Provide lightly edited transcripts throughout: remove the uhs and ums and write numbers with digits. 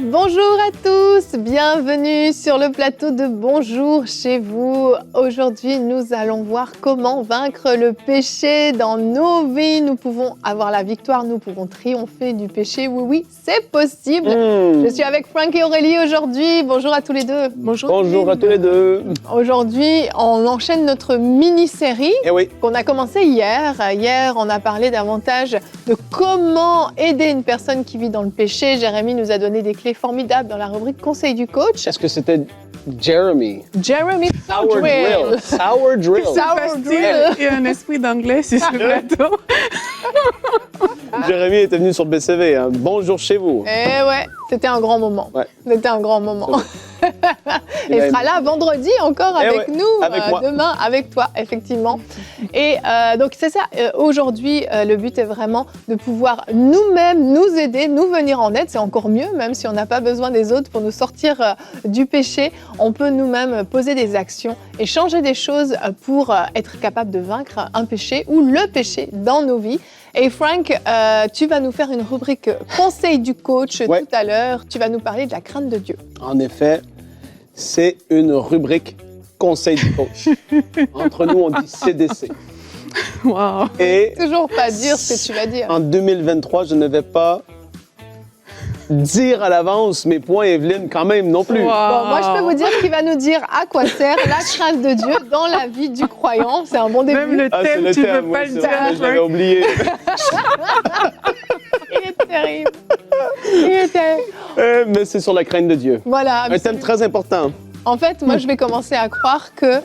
Bonjour à tous, bienvenue sur le plateau de Bonjour chez vous. Aujourd'hui, nous allons voir comment vaincre le péché dans nos vies. Nous pouvons avoir la victoire, nous pouvons triompher du péché. Oui, oui, c'est possible. Je suis avec Frank et Aurélie aujourd'hui. Bonjour à tous les deux. Bonjour. Bonjour à tous les deux. Aujourd'hui, on enchaîne notre mini-série oui. qu'on a commencé hier. Hier, on a parlé davantage de comment aider une personne qui vit dans le péché. Jérémy nous a donné des clés formidables dans la rubrique Conseil du coach. Est-ce que c'était Jeremy? Jeremy Sour Drill. Sour Drill. Sour Drill. Il y a un esprit d'anglais sur ce plateau. Jérémy était venu sur BCV. Hein. Bonjour chez vous. Eh ouais, c'était un grand moment. Ouais. C'était un grand moment. Il sera là vendredi encore avec nous, avec moi. Demain avec toi, effectivement. Et donc c'est ça, aujourd'hui, le but est vraiment de pouvoir nous-mêmes nous aider, nous venir en aide. C'est encore mieux, même si on n'a pas besoin des autres pour nous sortir du péché. On peut nous-mêmes poser des actions et changer des choses pour être capable de vaincre un péché ou le péché dans nos vies. Et Frank, tu vas nous faire une rubrique Conseil du coach tout à l'heure. Tu vas nous parler de la crainte de Dieu. En effet, c'est une rubrique Conseil du coach. Entre nous, on dit CDC. Wow. Et Toujours pas dire ce que tu vas dire. en 2023, je ne vais pas dire à l'avance mes points, Evelyne, quand même, non plus. Wow. Bon, moi, je peux vous dire qu'il va nous dire à quoi sert la crainte de Dieu dans la vie du croyant. C'est un bon début. Même le Ah, thème, c'est tu le ne thème, veux pas oui, le c'est vrai, dire. je l'avais oublié. Il est terrible. Il est terrible. Mais c'est sur la crainte de Dieu. Voilà. Un thème très important. En fait, moi, je vais commencer à croire que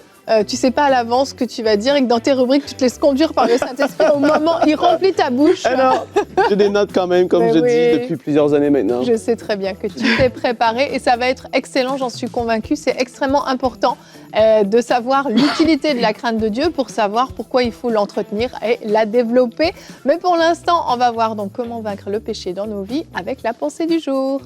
tu sais pas à l'avance ce que tu vas dire et que dans tes rubriques, tu te laisses conduire par le Saint-Esprit au moment où il remplit ta bouche. Alors, j'ai des notes quand même, comme Mais je oui. dis depuis plusieurs années maintenant. Je sais très bien que tu t'es préparé et ça va être excellent, j'en suis convaincue. C'est extrêmement important de savoir l'utilité de la crainte de Dieu pour savoir pourquoi il faut l'entretenir et la développer. Mais pour l'instant, on va voir donc comment vaincre le péché dans nos vies avec la pensée du jour.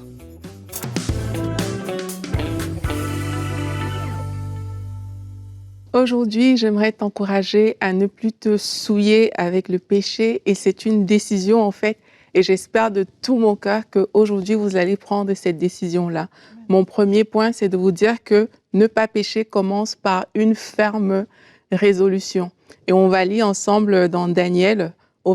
Aujourd'hui, j'aimerais t'encourager à ne plus te souiller avec le péché et c'est une décision en fait. Et j'espère de tout mon cœur qu'aujourd'hui, vous allez prendre cette décision-là. Mon premier point, c'est de vous dire que ne pas pécher commence par une ferme résolution. Et on va lire ensemble dans Daniel, au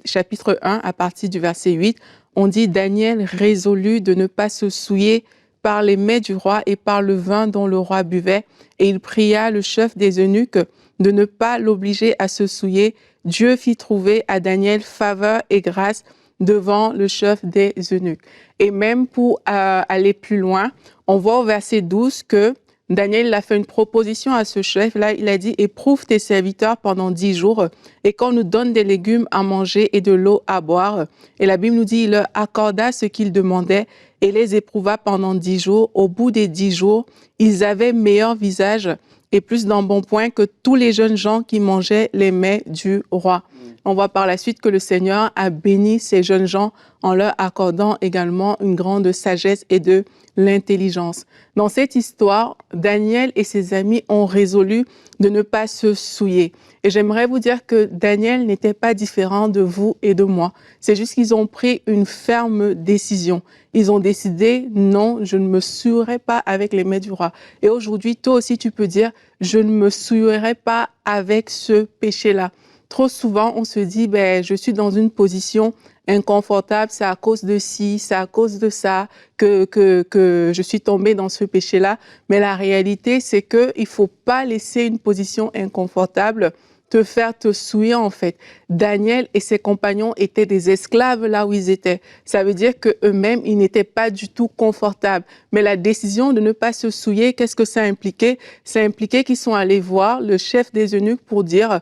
chapitre 1, à partir du verset 8. On dit « Daniel résolut de ne pas se souiller par les mets du roi et par le vin dont le roi buvait, et il pria le chef des eunuques de ne pas l'obliger à se souiller. Dieu fit trouver à Daniel faveur et grâce devant le chef des eunuques. » Et même pour aller plus loin, on voit au verset 12 que Daniel a fait une proposition à ce chef-là. Il a dit « Éprouve tes serviteurs pendant 10 jours et qu'on nous donne des légumes à manger et de l'eau à boire. » Et la Bible nous dit « Il leur accorda ce qu'ils demandaient et les éprouva pendant 10 jours. Au bout des 10 jours, ils avaient meilleur visage et plus d'embonpoint que tous les jeunes gens qui mangeaient les mets du roi. » On voit par la suite que le Seigneur a béni ces jeunes gens en leur accordant également une grande sagesse et de l'intelligence. Dans cette histoire, Daniel et ses amis ont résolu de ne pas se souiller. Et j'aimerais vous dire que Daniel n'était pas différent de vous et de moi. C'est juste qu'ils ont pris une ferme décision. Ils ont décidé, non, je ne me souillerai pas avec les mets du roi. Et aujourd'hui, toi aussi, tu peux dire, je ne me souillerai pas avec ce péché-là. Trop souvent, on se dit, je suis dans une position inconfortable, c'est à cause de ci, c'est à cause de ça que je suis tombée dans ce péché-là. Mais la réalité, c'est qu'il ne faut pas laisser une position inconfortable te faire te souiller en fait. Daniel et ses compagnons étaient des esclaves là où ils étaient. Ça veut dire qu'eux-mêmes, ils n'étaient pas du tout confortables. Mais la décision de ne pas se souiller, qu'est-ce que ça impliquait? Ça impliquait qu'ils sont allés voir le chef des eunuques pour dire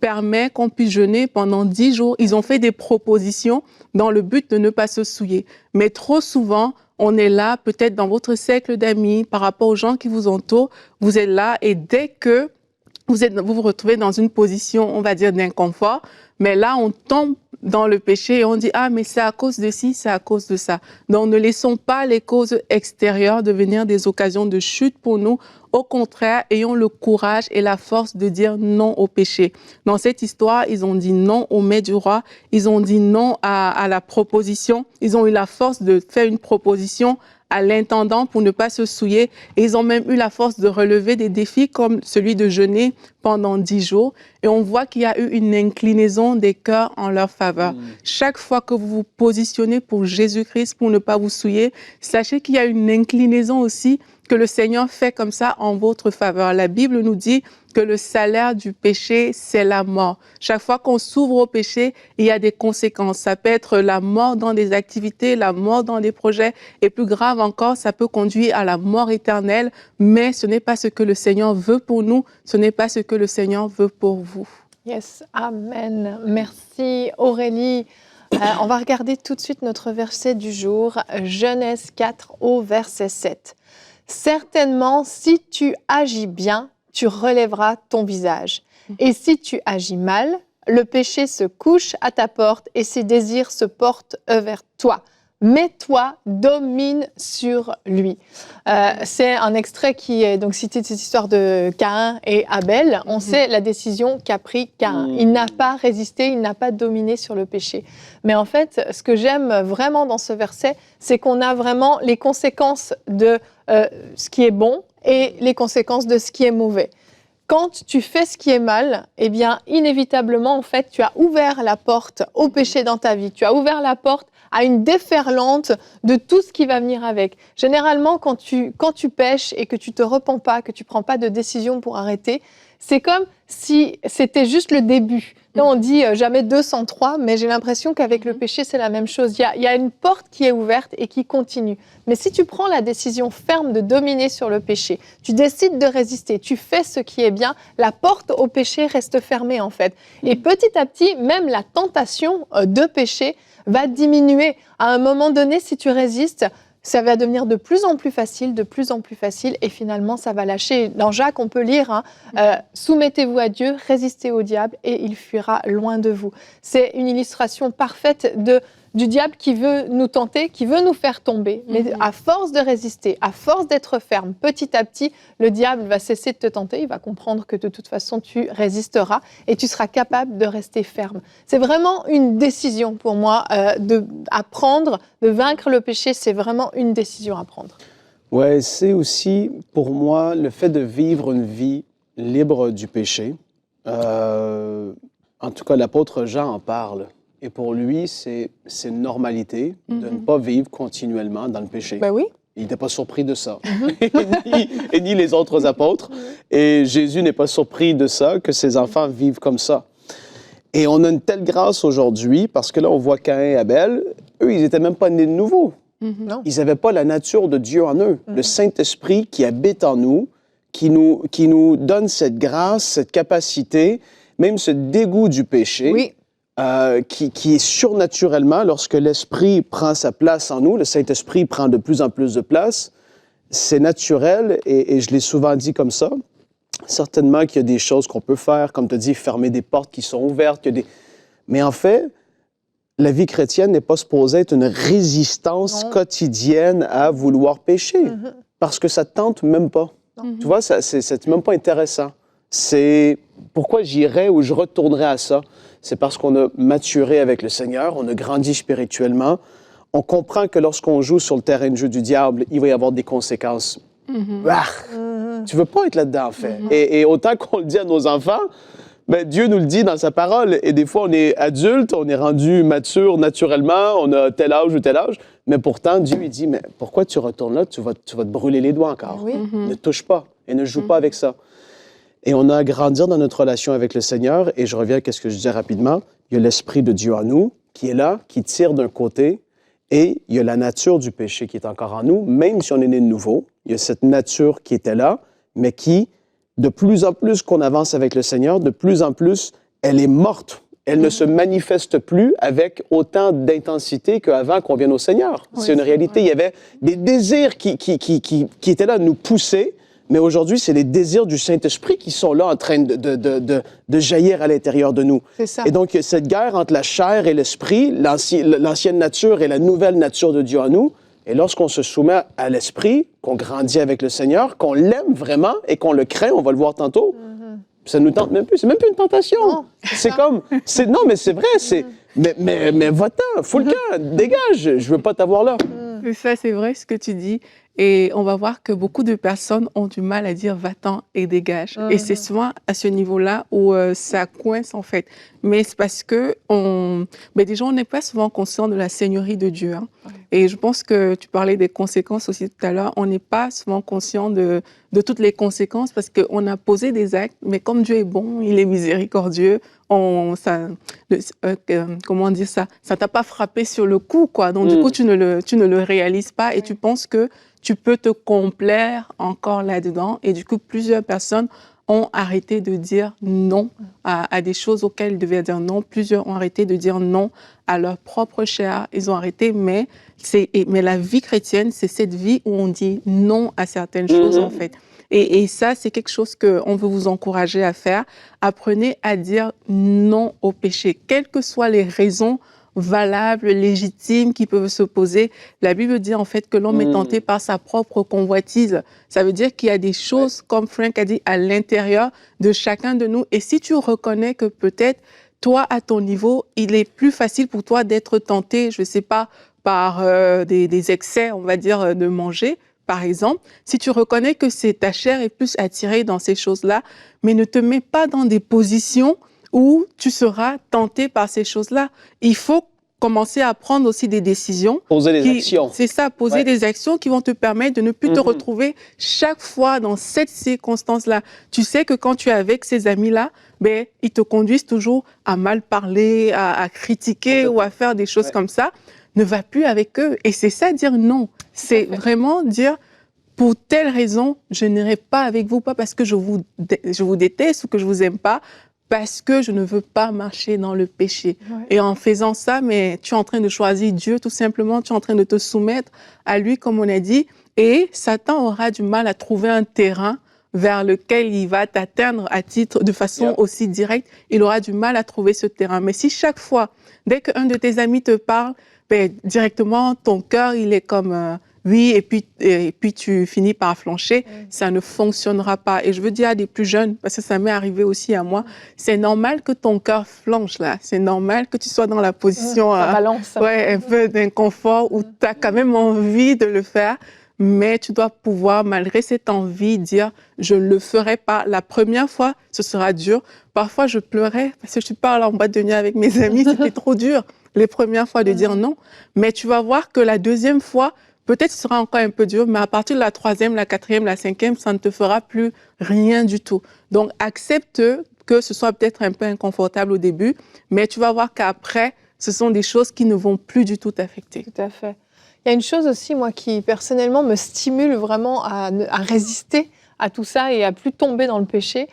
permet qu'on puisse jeûner pendant 10 jours. Ils ont fait des propositions dans le but de ne pas se souiller. Mais trop souvent, on est là, peut-être dans votre cercle d'amis, par rapport aux gens qui vous entourent, vous êtes là et dès que vous vous retrouvez dans une position, on va dire, d'inconfort, mais là, on tombe dans le péché et on dit « Ah, mais c'est à cause de ci, c'est à cause de ça ». Donc, ne laissons pas les causes extérieures devenir des occasions de chute pour nous. Au contraire, ayons le courage et la force de dire non au péché. Dans cette histoire, ils ont dit non au mets du roi, ils ont dit non à la proposition, ils ont eu la force de faire une proposition à l'intendant pour ne pas se souiller. Et ils ont même eu la force de relever des défis comme celui de jeûner pendant 10 jours. Et on voit qu'il y a eu une inclinaison des cœurs en leur faveur. Chaque fois que vous vous positionnez pour Jésus-Christ, pour ne pas vous souiller, sachez qu'il y a une inclinaison aussi que le Seigneur fait comme ça en votre faveur. La Bible nous dit que le salaire du péché, c'est la mort. Chaque fois qu'on s'ouvre au péché, il y a des conséquences. Ça peut être la mort dans des activités, la mort dans des projets, et plus grave encore, ça peut conduire à la mort éternelle, mais ce n'est pas ce que le Seigneur veut pour nous, ce n'est pas ce que le Seigneur veut pour vous. Yes, amen. Merci Aurélie. On va regarder tout de suite notre verset du jour, Genèse 4 au verset 7. Certainement, si tu agis bien, tu relèveras ton visage. Et si tu agis mal, le péché se couche à ta porte et ses désirs se portent vers toi. Mais toi, domine sur lui. C'est un extrait qui est donc cité de cette histoire de Caïn et Abel. On sait la décision qu'a pris Caïn. Il n'a pas résisté, il n'a pas dominé sur le péché. Mais en fait, ce que j'aime vraiment dans ce verset, c'est qu'on a vraiment les conséquences de ce qui est bon et les conséquences de ce qui est mauvais. Quand tu fais ce qui est mal, eh bien, inévitablement, en fait, tu as ouvert la porte au péché dans ta vie. Tu as ouvert la porte à une déferlante de tout ce qui va venir avec. Généralement, quand tu pèches et que tu te repens pas, que tu prends pas de décision pour arrêter, c'est comme si c'était juste le début. Là, on dit jamais 203, mais j'ai l'impression qu'avec le péché, c'est la même chose. Il y a une porte qui est ouverte et qui continue. Mais si tu prends la décision ferme de dominer sur le péché, tu décides de résister, tu fais ce qui est bien, la porte au péché reste fermée en fait. Et petit à petit, même la tentation de péché va diminuer. À un moment donné, si tu résistes, ça va devenir de plus en plus facile, et finalement, ça va lâcher. Dans Jacques, on peut lire soumettez-vous à Dieu, résistez au diable, et il fuira loin de vous. C'est une illustration parfaite du diable qui veut nous tenter, qui veut nous faire tomber. Mais à force de résister, à force d'être ferme, petit à petit, le diable va cesser de te tenter. Il va comprendre que de toute façon, tu résisteras et tu seras capable de rester ferme. C'est vraiment une décision pour moi à prendre, de vaincre le péché. C'est vraiment une décision à prendre. Ouais, c'est aussi pour moi le fait de vivre une vie libre du péché. En tout cas, l'apôtre Jean en parle. Et pour lui, c'est une normalité de ne pas vivre continuellement dans le péché. Ben oui. Il n'était pas surpris de ça, et ni les autres apôtres. Et Jésus n'est pas surpris de ça, que ses enfants vivent comme ça. Et on a une telle grâce aujourd'hui, parce que là, on voit Caïn et Abel, eux, ils n'étaient même pas nés de nouveau. Non. Ils n'avaient pas la nature de Dieu en eux. Le Saint-Esprit qui habite en nous, qui nous donne cette grâce, cette capacité, même ce dégoût du péché. Oui. Qui est surnaturellement, lorsque l'Esprit prend sa place en nous, le Saint-Esprit prend de plus en plus de place, c'est naturel, et je l'ai souvent dit comme ça. Certainement qu'il y a des choses qu'on peut faire, comme tu as dit, fermer des portes qui sont ouvertes. Mais en fait, la vie chrétienne n'est pas supposée être une résistance quotidienne à vouloir pécher, parce que ça ne tente même pas. Tu vois, c'est même pas intéressant. C'est pourquoi j'irais ou je retournerais à ça. C'est parce qu'on a maturé avec le Seigneur, on a grandi spirituellement. On comprend que lorsqu'on joue sur le terrain de jeu du diable, il va y avoir des conséquences. Tu veux pas être là-dedans, en fait. Et autant qu'on le dit à nos enfants, ben, Dieu nous le dit dans sa parole. Et des fois, on est adulte, on est rendu mature naturellement, on a tel âge ou tel âge. Mais pourtant, Dieu, il dit, mais pourquoi tu retournes là? Tu vas te brûler les doigts encore. Oui. Ne touche pas et ne joue pas avec ça. Et on a à grandir dans notre relation avec le Seigneur. Et je reviens à ce que je disais rapidement. Il y a l'Esprit de Dieu en nous qui est là, qui tire d'un côté. Et il y a la nature du péché qui est encore en nous, même si on est né de nouveau. Il y a cette nature qui était là, mais qui, de plus en plus qu'on avance avec le Seigneur, de plus en plus, elle est morte. Elle ne se manifeste plus avec autant d'intensité qu'avant qu'on vienne au Seigneur. Oui, c'est une réalité. Il y avait des désirs qui étaient là, nous pousser, Mais aujourd'hui, c'est les désirs du Saint-Esprit qui sont là en train de jaillir à l'intérieur de nous. C'est ça. Et donc, cette guerre entre la chair et l'esprit, l'ancienne nature et la nouvelle nature de Dieu en nous, et lorsqu'on se soumet à l'esprit, qu'on grandit avec le Seigneur, qu'on l'aime vraiment et qu'on le craint, on va le voir tantôt, ça nous tente même plus. C'est même plus une tentation. Non, c'est comme... Non, mais c'est vrai. Mais va-t'en, fous le camp, dégage, je veux pas t'avoir là. Ça, c'est vrai ce que tu dis. Et on va voir que beaucoup de personnes ont du mal à dire va-t'en et dégage. Et c'est souvent à ce niveau-là où ça coince en fait. Mais c'est parce que déjà, on n'est pas souvent conscient de la seigneurie de Dieu. Hein. Et je pense que tu parlais des conséquences aussi tout à l'heure. On n'est pas souvent conscient de toutes les conséquences parce qu'on a posé des actes, mais comme Dieu est bon, il est miséricordieux, comment dire ça? Ça t'a pas frappé sur le coup, quoi. Donc, du coup, tu ne le réalises pas et tu penses que tu peux te complaire encore là-dedans. Et du coup, plusieurs personnes ont arrêté de dire non à des choses auxquelles ils devaient dire non. Plusieurs ont arrêté de dire non à leur propre chair. Ils ont arrêté, mais la vie chrétienne, c'est cette vie où on dit non à certaines choses, en fait. Et ça, c'est quelque chose qu'on veut vous encourager à faire. Apprenez à dire non au péché, quelles que soient les raisons valables, légitimes qui peuvent s'opposer. La Bible dit en fait que l'homme est tenté par sa propre convoitise. Ça veut dire qu'il y a des choses, comme Frank a dit, à l'intérieur de chacun de nous. Et si tu reconnais que peut-être, toi, à ton niveau, il est plus facile pour toi d'être tenté, je ne sais pas, par des excès, on va dire, de manger, par exemple, si tu reconnais que ta chair est plus attirée dans ces choses-là, mais ne te mets pas dans des positions où tu seras tenté par ces choses-là. Il faut commencer à prendre aussi des décisions. Poser des actions. C'est ça, poser des actions qui vont te permettre de ne plus te retrouver chaque fois dans cette circonstance-là. Tu sais que quand tu es avec ces amis-là, ils te conduisent toujours à mal parler, à critiquer ou à faire des choses comme ça. Ne va plus avec eux. Et c'est ça, dire non. C'est vraiment dire, pour telle raison, je n'irai pas avec vous, pas parce que je vous déteste ou que je vous aime pas, parce que je ne veux pas marcher dans le péché. Ouais. Et en faisant ça, mais tu es en train de choisir Dieu, tout simplement, tu es en train de te soumettre à lui, comme on a dit, et Satan aura du mal à trouver un terrain vers lequel il va t'atteindre de façon aussi directe. Il aura du mal à trouver ce terrain. Mais si chaque fois, dès qu'un de tes amis te parle, directement, ton cœur, il est comme oui, et puis tu finis par flancher, ça ne fonctionnera pas. Et je veux dire à des plus jeunes, parce que ça m'est arrivé aussi à moi, c'est normal que ton cœur flanche là. C'est normal que tu sois dans la position un peu d'inconfort où tu as quand même envie de le faire, mais tu dois pouvoir, malgré cette envie, dire « je ne le ferai pas ». La première fois, ce sera dur. Parfois, je pleurais parce que je parle en boîte de nuit avec mes amis, c'était trop dur les premières fois de dire non. Mais tu vas voir que la deuxième fois, peut-être ce sera encore un peu dur, mais à partir de la troisième, la quatrième, la cinquième, ça ne te fera plus rien du tout. Donc, accepte que ce soit peut-être un peu inconfortable au début, mais tu vas voir qu'après, ce sont des choses qui ne vont plus du tout t'affecter. Tout à fait. Il y a une chose aussi, moi, qui personnellement me stimule vraiment à résister à tout ça et à plus tomber dans le péché,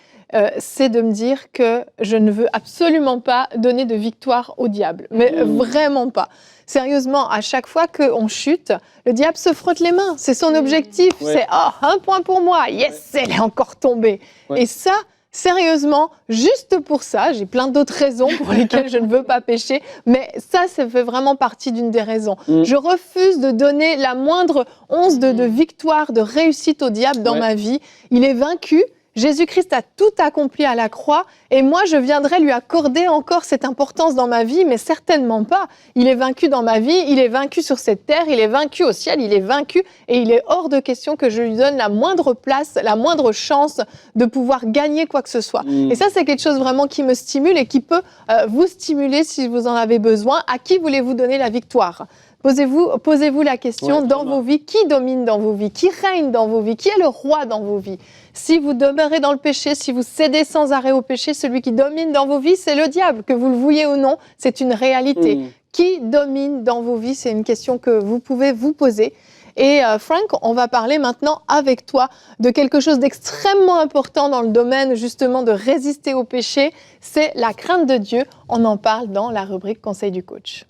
c'est de me dire que je ne veux absolument pas donner de victoire au diable, mais vraiment pas. Sérieusement, à chaque fois qu'on chute, le diable se frotte les mains. C'est son objectif. C'est « oh, 1 point pour moi. Yes, elle est encore tombée. » Et ça, sérieusement, juste pour ça, j'ai plein d'autres raisons pour lesquelles je ne veux pas pécher, mais ça fait vraiment partie d'une des raisons. Je refuse de donner la moindre once de victoire, de réussite au diable dans ma vie. Il est vaincu. Jésus-Christ a tout accompli à la croix et moi, je viendrai lui accorder encore cette importance dans ma vie, mais certainement pas. Il est vaincu dans ma vie, il est vaincu sur cette terre, il est vaincu au ciel, il est vaincu et il est hors de question que je lui donne la moindre place, la moindre chance de pouvoir gagner quoi que ce soit. Et ça, c'est quelque chose vraiment qui me stimule et qui peut vous stimuler si vous en avez besoin. À qui voulez-vous donner la victoire ? Posez-vous la question dans vos vies, qui domine dans vos vies, qui règne dans vos vies, qui est le roi dans vos vies. Si vous demeurez dans le péché, si vous cédez sans arrêt au péché, celui qui domine dans vos vies, c'est le diable. Que vous le vouliez ou non, c'est une réalité. Qui domine dans vos vies, c'est une question que vous pouvez vous poser. Et Frank, on va parler maintenant avec toi de quelque chose d'extrêmement important dans le domaine justement de résister au péché, c'est la crainte de Dieu. On en parle dans la rubrique Conseil du coach.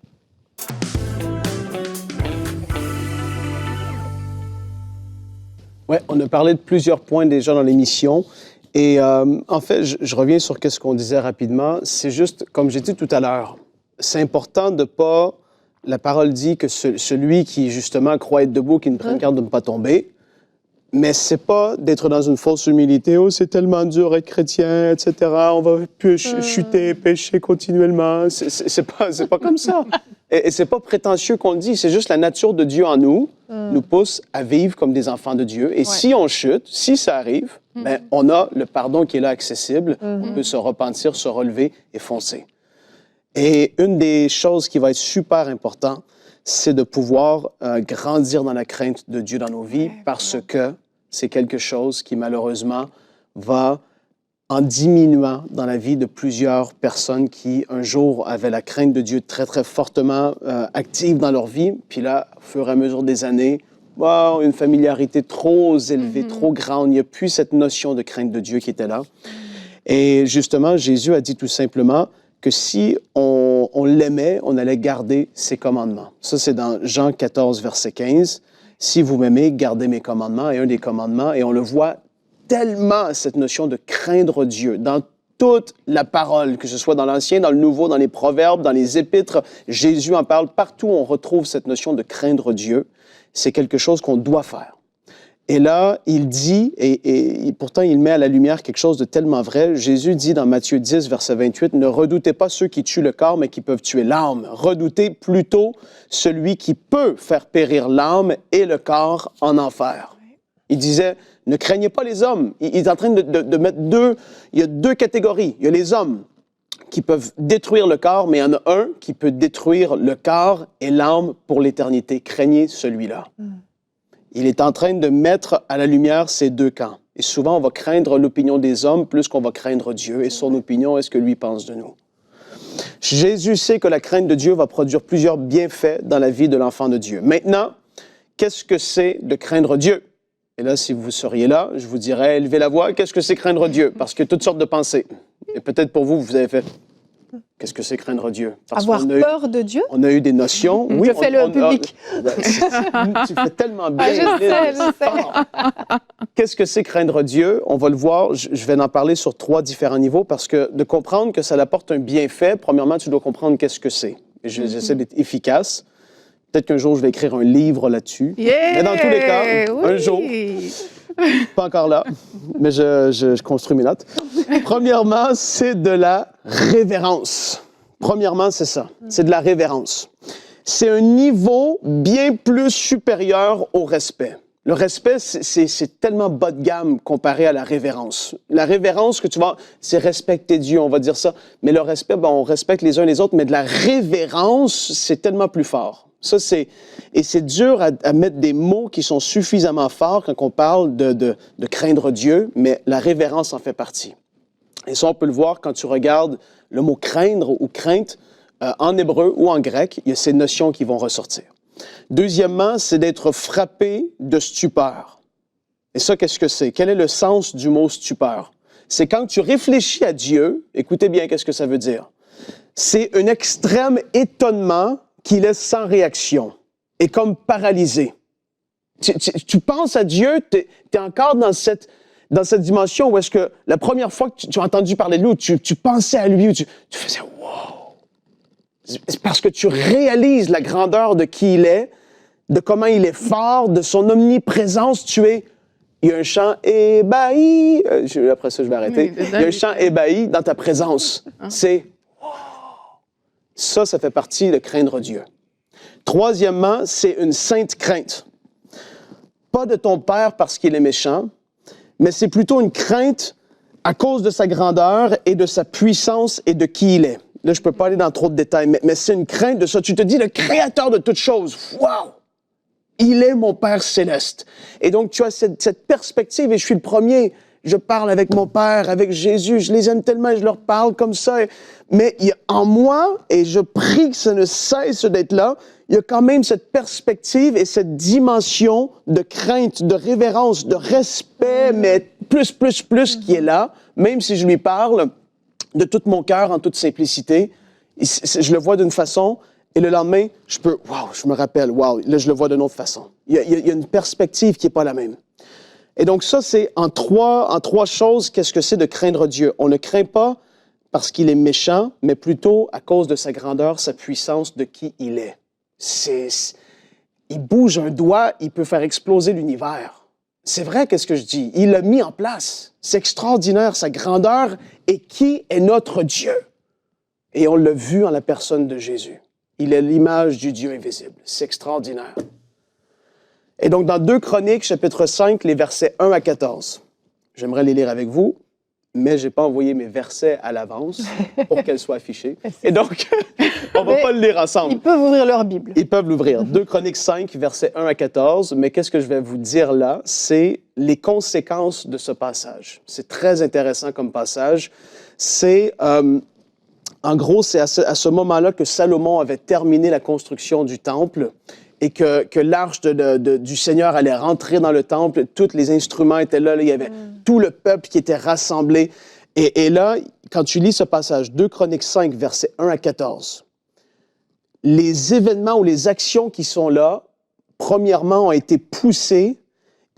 Oui, on a parlé de plusieurs points déjà dans l'émission. Et en fait, je reviens sur ce qu'on disait rapidement. C'est juste, comme j'ai dit tout à l'heure, c'est important de pas... La parole dit que celui qui, justement, croit être debout, qui ne prenne garde de ne pas tomber. Mais c'est pas d'être dans une fausse humilité. « Oh, c'est tellement dur être chrétien, etc. On va plus chuter, pécher continuellement. » C'est pas comme ça. Et c'est pas prétentieux qu'on le dit. C'est juste la nature de Dieu en nous nous pousse à vivre comme des enfants de Dieu. Et si on chute, si ça arrive, ben, on a le pardon qui est là accessible. On peut se repentir, se relever et foncer. Et une des choses qui va être super importante, c'est de pouvoir grandir dans la crainte de Dieu dans nos vies parce que c'est quelque chose qui, malheureusement, va en diminuant dans la vie de plusieurs personnes qui, un jour, avaient la crainte de Dieu très, très fortement active dans leur vie. Puis là, au fur et à mesure des années, wow, une familiarité trop élevée, trop grande. Il n'y a plus cette notion de crainte de Dieu qui était là. Et justement, Jésus a dit tout simplement que si on l'aimait, on allait garder ses commandements. Ça, c'est dans Jean 14, verset 15. « Si vous m'aimez, gardez mes commandements. » Et un des commandements, et on le voit tellement, cette notion de craindre Dieu, dans toute la parole, que ce soit dans l'Ancien, dans le Nouveau, dans les Proverbes, dans les Épîtres, Jésus en parle. Partout, on retrouve cette notion de craindre Dieu. C'est quelque chose qu'on doit faire. Et là, il dit, et pourtant il met à la lumière quelque chose de tellement vrai, Jésus dit dans Matthieu 10, verset 28, « Ne redoutez pas ceux qui tuent le corps, mais qui peuvent tuer l'âme. Redoutez plutôt celui qui peut faire périr l'âme et le corps en enfer. » Il disait, ne craignez pas les hommes. Il est en train de mettre il y a deux catégories. Il y a les hommes qui peuvent détruire le corps, mais il y en a un qui peut détruire le corps et l'âme pour l'éternité. Craignez celui-là. Il est en train de mettre à la lumière ces deux camps. Et souvent, on va craindre l'opinion des hommes plus qu'on va craindre Dieu et son opinion est ce que lui pense de nous. Jésus sait que la crainte de Dieu va produire plusieurs bienfaits dans la vie de l'enfant de Dieu. Maintenant, qu'est-ce que c'est de craindre Dieu? Et là, si vous seriez là, je vous dirais, élevez la voix, qu'est-ce que c'est craindre Dieu? Parce qu'il y a toutes sortes de pensées. Et peut-être pour vous, vous avez fait, qu'est-ce que c'est craindre Dieu? Parce Avoir peur de Dieu? On a eu des notions. Oui, je fais le public. Tu fais tellement bien. Je sais. Qu'est-ce que c'est craindre Dieu? On va le voir. Je vais en parler sur 3 différents niveaux parce que de comprendre que ça apporte un bienfait, premièrement, tu dois comprendre qu'est-ce que c'est. Et j'essaie d'être efficace. Peut-être qu'un jour, je vais écrire un livre là-dessus. Yeah! Mais dans tous les cas, un jour, pas encore là, mais je construis mes notes. Premièrement, c'est de la révérence. Premièrement, c'est ça. C'est de la révérence. C'est un niveau bien plus supérieur au respect. Le respect, c'est tellement bas de gamme comparé à la révérence. La révérence que tu vas, c'est respecter Dieu, on va dire ça. Mais le respect, ben, on respecte les uns les autres, mais de la révérence, c'est tellement plus fort. Ça, et c'est dur à mettre des mots qui sont suffisamment forts quand on parle de craindre Dieu, mais la révérence en fait partie. Et ça, on peut le voir quand tu regardes le mot craindre ou crainte en hébreu ou en grec, il y a ces notions qui vont ressortir. Deuxièmement, c'est d'être frappé de stupeur. Et ça, qu'est-ce que c'est? Quel est le sens du mot stupeur? C'est quand tu réfléchis à Dieu, écoutez bien qu'est-ce que ça veut dire. C'est un extrême étonnement qui laisse sans réaction et comme paralysé. Tu penses à Dieu, tu es encore dans cette dimension où est-ce que la première fois que tu as entendu parler de lui, tu pensais à lui, tu faisais « wow ». C'est parce que tu réalises la grandeur de qui il est, de comment il est fort, de son omniprésence. Il y a un chant ébahi. Après ça, je vais arrêter. Il y a un chant ébahi dans ta présence. C'est wow. Ça fait partie de craindre Dieu. Troisièmement, c'est une sainte crainte. Pas de ton père parce qu'il est méchant, mais c'est plutôt une crainte à cause de sa grandeur et de sa puissance et de qui il est. Là, je ne peux pas aller dans trop de détails, mais c'est une crainte de ça. Tu te dis, le créateur de toutes choses, wow! Il est mon Père céleste. Et donc, tu as cette perspective, et je suis le premier. Je parle avec mon Père, avec Jésus, je les aime tellement et je leur parle comme ça. Mais il y a en moi, et je prie que ça ne cesse d'être là, il y a quand même cette perspective et cette dimension de crainte, de révérence, de respect, mais plus qui est là, même si je lui parle de tout mon cœur, en toute simplicité. Je le vois d'une façon, et le lendemain, je me rappelle, wow, là, je le vois d'une autre façon. Il y a une perspective qui n'est pas la même. Et donc ça, c'est en trois choses, qu'est-ce que c'est de craindre Dieu. On ne craint pas parce qu'il est méchant, mais plutôt à cause de sa grandeur, sa puissance, de qui il est. Il bouge un doigt, il peut faire exploser l'univers. C'est vrai, qu'est-ce que je dis? Il l'a mis en place. C'est extraordinaire, sa grandeur. Et qui est notre Dieu? Et on l'a vu en la personne de Jésus. Il est l'image du Dieu invisible. C'est extraordinaire. Et donc, dans 2 Chroniques, chapitre 5, les versets 1 à 14, j'aimerais les lire avec vous, mais je n'ai pas envoyé mes versets à l'avance pour qu'elles soient affichées. Et donc, on ne va pas le lire ensemble. Ils peuvent ouvrir leur Bible. Ils peuvent l'ouvrir. 2 Chroniques 5, versets 1 à 14. Mais qu'est-ce que je vais vous dire là? C'est les conséquences de ce passage. C'est très intéressant comme passage. C'est, en gros, c'est à ce moment-là que Salomon avait terminé la construction du temple et que l'arche du Seigneur allait rentrer dans le temple. Tous les instruments étaient là. Il y avait tout le peuple qui était rassemblé. Et là, quand tu lis ce passage, 2 Chroniques 5, versets 1 à 14, les événements ou les actions qui sont là, premièrement, ont été poussées.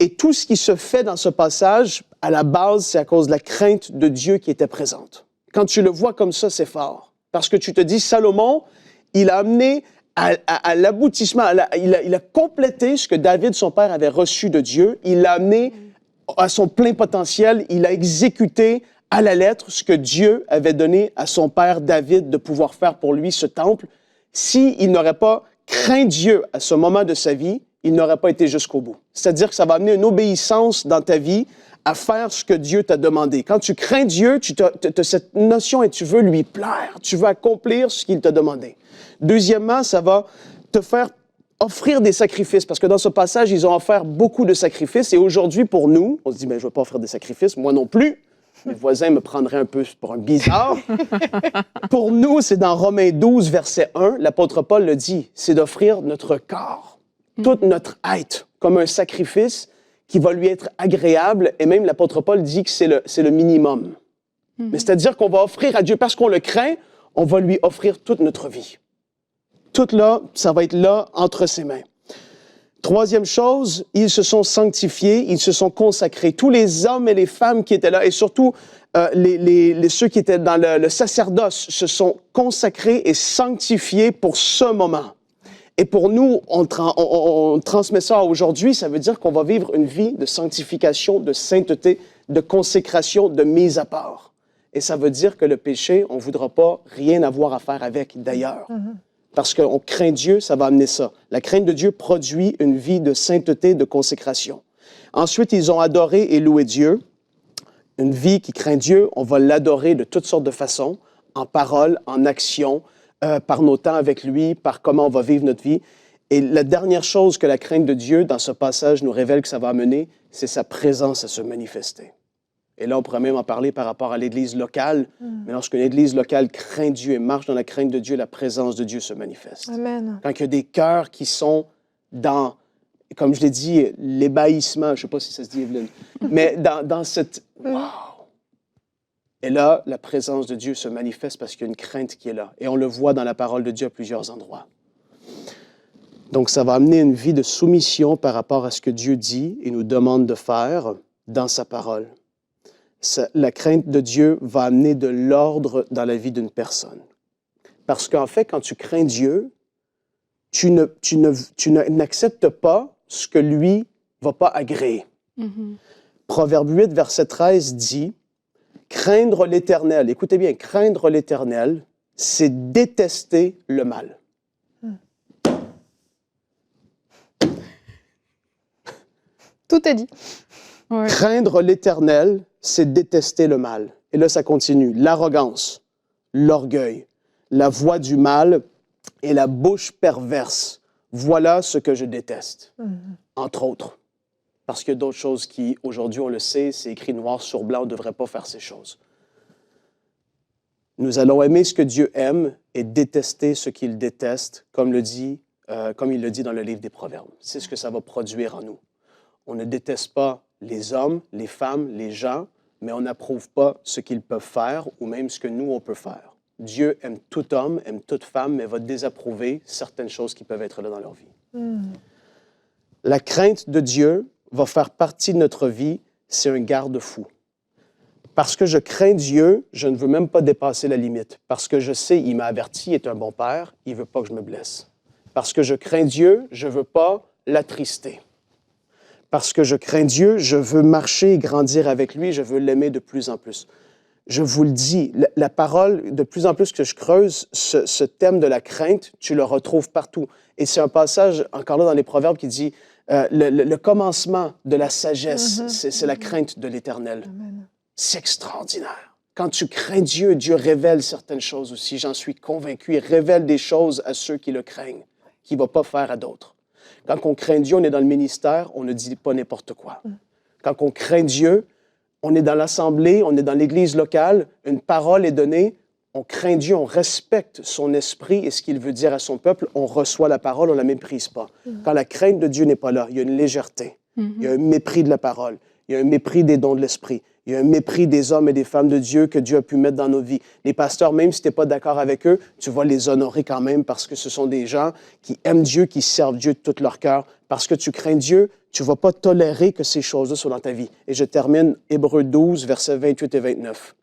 Et tout ce qui se fait dans ce passage, à la base, c'est à cause de la crainte de Dieu qui était présente. Quand tu le vois comme ça, c'est fort. Parce que tu te dis, Salomon, il a amené à l'aboutissement, il a complété ce que David, son père, avait reçu de Dieu. Il l'a amené à son plein potentiel. Il a exécuté à la lettre ce que Dieu avait donné à son père David de pouvoir faire pour lui, ce temple. S'il n'aurait pas craint Dieu à ce moment de sa vie, il n'aurait pas été jusqu'au bout. C'est-à-dire que ça va amener une obéissance dans ta vie à faire ce que Dieu t'a demandé. Quand tu crains Dieu, tu as cette notion et tu veux lui plaire. Tu veux accomplir ce qu'il t'a demandé. Deuxièmement, ça va te faire offrir des sacrifices, parce que dans ce passage, ils ont offert beaucoup de sacrifices. Et aujourd'hui, pour nous, on se dit, mais je ne vais pas offrir des sacrifices, moi non plus. Mes voisins me prendraient un peu pour un bizarre. Pour nous, c'est dans Romains 12, verset 1, l'apôtre Paul le dit, c'est d'offrir notre corps, toute notre être, comme un sacrifice qui va lui être agréable. Et même l'apôtre Paul dit que c'est le minimum. Mais c'est-à-dire qu'on va offrir à Dieu, parce qu'on le craint, on va lui offrir toute notre vie. Tout là, ça va être là, entre ses mains. Troisième chose, ils se sont sanctifiés, ils se sont consacrés. Tous les hommes et les femmes qui étaient là, et surtout ceux qui étaient dans le sacerdoce, se sont consacrés et sanctifiés pour ce moment. Et pour nous, on transmet ça aujourd'hui, ça veut dire qu'on va vivre une vie de sanctification, de sainteté, de consécration, de mise à part. Et ça veut dire que le péché, on ne voudra pas rien avoir à faire avec d'ailleurs. Parce qu'on craint Dieu, ça va amener ça. La crainte de Dieu produit une vie de sainteté, de consécration. Ensuite, ils ont adoré et loué Dieu. Une vie qui craint Dieu, on va l'adorer de toutes sortes de façons, en parole, en action, par nos temps avec lui, par comment on va vivre notre vie. Et la dernière chose que la crainte de Dieu, dans ce passage, nous révèle que ça va amener, c'est sa présence à se manifester. Et là, on pourrait même en parler par rapport à l'Église locale. Mais lorsqu'une Église locale craint Dieu et marche dans la crainte de Dieu, la présence de Dieu se manifeste. Amen. Quand il y a des cœurs qui sont dans, comme je l'ai dit, l'ébahissement, je ne sais pas si ça se dit, Evelyne, mais dans cette... Wow! Et là, la présence de Dieu se manifeste parce qu'il y a une crainte qui est là. Et on le voit dans la parole de Dieu à plusieurs endroits. Donc, ça va amener une vie de soumission par rapport à ce que Dieu dit et nous demande de faire dans sa parole. La crainte de Dieu va amener de l'ordre dans la vie d'une personne. Parce qu'en fait, quand tu crains Dieu, tu n'acceptes pas ce que lui va pas agréer. Proverbe 8, verset 13 dit, « Craindre l'Éternel », écoutez bien, « Craindre l'Éternel, c'est détester le mal. » Tout est dit. Ouais. Craindre l'Éternel, c'est détester le mal. Et là, ça continue. L'arrogance, l'orgueil, la voix du mal et la bouche perverse. Voilà ce que je déteste, entre autres. Parce qu'il y a d'autres choses qui, aujourd'hui, on le sait, c'est écrit noir sur blanc, on ne devrait pas faire ces choses. Nous allons aimer ce que Dieu aime et détester ce qu'il déteste, comme il le dit dans le livre des Proverbes. C'est ce que ça va produire en nous. On ne déteste pas les hommes, les femmes, les gens, mais on n'approuve pas ce qu'ils peuvent faire ou même ce que nous, on peut faire. Dieu aime tout homme, aime toute femme, mais va désapprouver certaines choses qui peuvent être là dans leur vie. La crainte de Dieu va faire partie de notre vie, c'est un garde-fou. Parce que je crains Dieu, je ne veux même pas dépasser la limite. Parce que je sais, il m'a averti, il est un bon père, il ne veut pas que je me blesse. Parce que je crains Dieu, je ne veux pas l'attrister. Parce que je crains Dieu, je veux marcher et grandir avec lui, je veux l'aimer de plus en plus. Je vous le dis, la parole, de plus en plus que je creuse, ce thème de la crainte, tu le retrouves partout. Et c'est un passage, encore là dans les Proverbes, qui dit le commencement de la sagesse, c'est la crainte de l'Éternel. Amen. C'est extraordinaire. Quand tu crains Dieu, Dieu révèle certaines choses aussi. J'en suis convaincu. Il révèle des choses à ceux qui le craignent, qu'il ne va pas faire à d'autres. Quand on craint Dieu, on est dans le ministère, on ne dit pas n'importe quoi. Quand on craint Dieu, on est dans l'assemblée, on est dans l'église locale, une parole est donnée, on craint Dieu, on respecte son esprit et ce qu'il veut dire à son peuple, on reçoit la parole, on ne la méprise pas. Quand la crainte de Dieu n'est pas là, il y a une légèreté, il y a un mépris de la parole, il y a un mépris des dons de l'esprit. Il y a un mépris des hommes et des femmes de Dieu que Dieu a pu mettre dans nos vies. Les pasteurs, même si tu n'es pas d'accord avec eux, tu vas les honorer quand même parce que ce sont des gens qui aiment Dieu, qui servent Dieu de tout leur cœur. Parce que tu crains Dieu, tu ne vas pas tolérer que ces choses-là soient dans ta vie. Et je termine Hébreux 12, versets 28 et 29.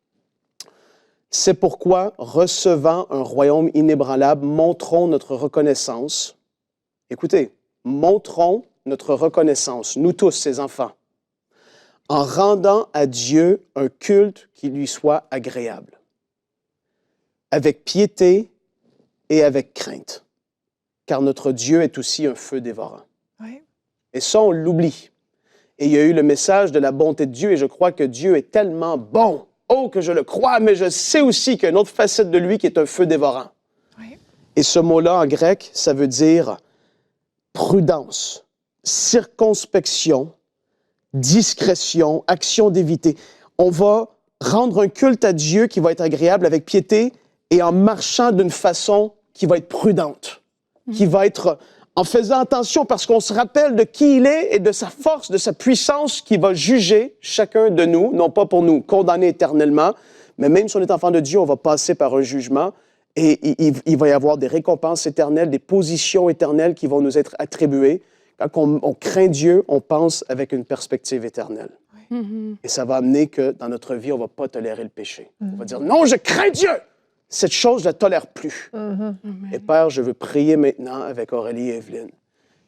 C'est pourquoi, recevant un royaume inébranlable, montrons notre reconnaissance. Écoutez, montrons notre reconnaissance, nous tous, ses enfants, en rendant à Dieu un culte qui lui soit agréable, avec piété et avec crainte, car notre Dieu est aussi un feu dévorant. Oui. Et ça, on l'oublie. Et il y a eu le message de la bonté de Dieu, et je crois que Dieu est tellement bon. Oh, que je le crois, mais je sais aussi qu'il y a une autre facette de lui qui est un feu dévorant. Oui. Et ce mot-là, en grec, ça veut dire prudence, circonspection, discrétion, action d'éviter. On va rendre un culte à Dieu qui va être agréable avec piété et en marchant d'une façon qui va être prudente, qui va être en faisant attention parce qu'on se rappelle de qui il est et de sa force, de sa puissance qui va juger chacun de nous, non pas pour nous condamner éternellement, mais même si on est enfant de Dieu, on va passer par un jugement et il va y avoir des récompenses éternelles, des positions éternelles qui vont nous être attribuées. Quand on craint Dieu, on pense avec une perspective éternelle. Et ça va amener que dans notre vie, on ne va pas tolérer le péché. On va dire, non, je crains Dieu! Cette chose, je ne la tolère plus. Et Père, je veux prier maintenant avec Aurélie et Evelyne,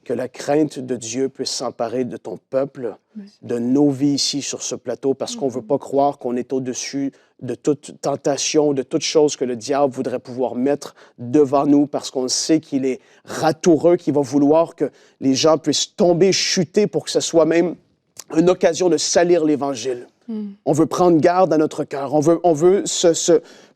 que la crainte de Dieu puisse s'emparer de ton peuple, de nos vies ici sur ce plateau, parce qu'on ne veut pas croire qu'on est au-dessus de toute tentation, de toute chose que le diable voudrait pouvoir mettre devant nous, parce qu'on sait qu'il est ratoureux, qu'il va vouloir que les gens puissent tomber, chuter pour que ce soit même une occasion de salir l'Évangile. On veut prendre garde à notre cœur. On veut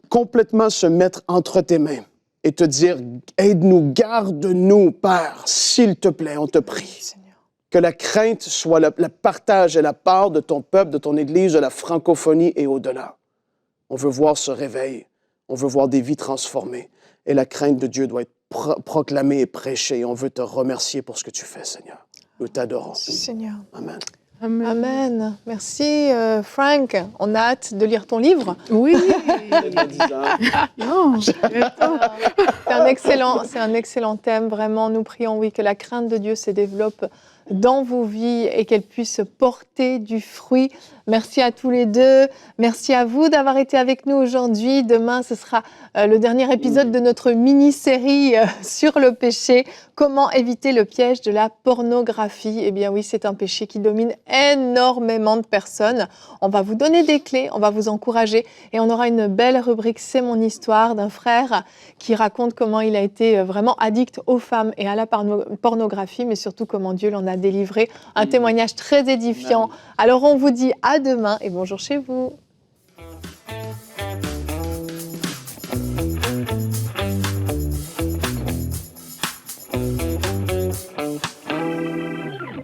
complètement se mettre entre tes mains et te dire, aide-nous, garde-nous, Père, s'il te plaît, on te prie. Seigneur. Que la crainte soit le partage et la part de ton peuple, de ton Église, de la francophonie et au-delà. On veut voir ce réveil. On veut voir des vies transformées. Et la crainte de Dieu doit être proclamée et prêchée. Et on veut te remercier pour ce que tu fais, Seigneur. Nous t'adorons. Seigneur. Amen. Amen. Amen. Merci, Frank. On a hâte de lire ton livre. Oui. Non, c'est un excellent thème, vraiment. Nous prions, oui, que la crainte de Dieu se développe dans vos vies et qu'elle puisse porter du fruit. Merci à tous les deux. Merci à vous d'avoir été avec nous aujourd'hui. Demain, ce sera le dernier épisode de notre mini-série sur le péché. Comment éviter le piège de la pornographie? Eh bien oui, c'est un péché qui domine énormément de personnes. On va vous donner des clés, on va vous encourager et on aura une belle rubrique « C'est mon histoire » d'un frère qui raconte comment il a été vraiment addict aux femmes et à la pornographie, mais surtout comment Dieu l'en a délivré. Un témoignage très édifiant. Alors on vous dit à demain et bonjour chez vous.